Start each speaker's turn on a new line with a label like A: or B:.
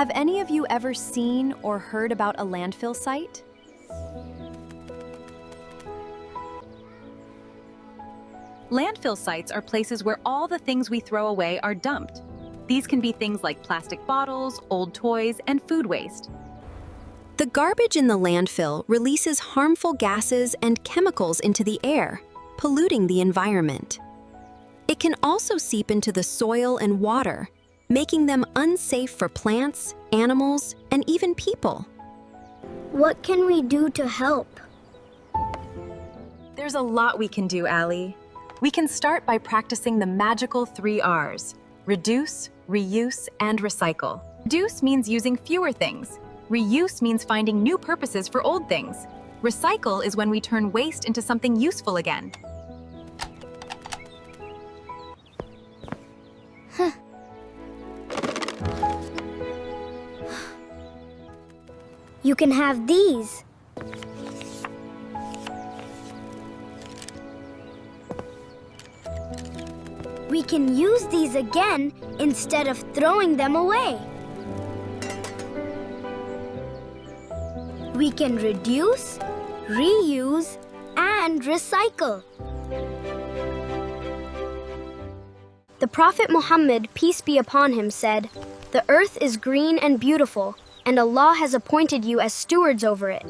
A: Have any of you ever seen or heard about a landfill site? Landfill sites are places where all the things we throw away are dumped. These can be things like plastic bottles, old toys, and food waste. The garbage in the landfill releases harmful gases and chemicals into the air, polluting the environment. It can also seep into the soil and water, making them unsafe for plants, animals, and even people.
B: What can we do to help?
A: There's a lot we can do, Allie. We can start by practicing the magical 3 R's: reduce, reuse, and recycle. Reduce means using fewer things. Reuse means finding new purposes for old things. Recycle is when we turn waste into something useful again.
B: You can have these. We can use these again instead of throwing them away. We can reduce, reuse, and recycle. The Prophet Muhammad, peace be upon him, said, "The earth is green and beautiful, and Allah has appointed you as stewards over it.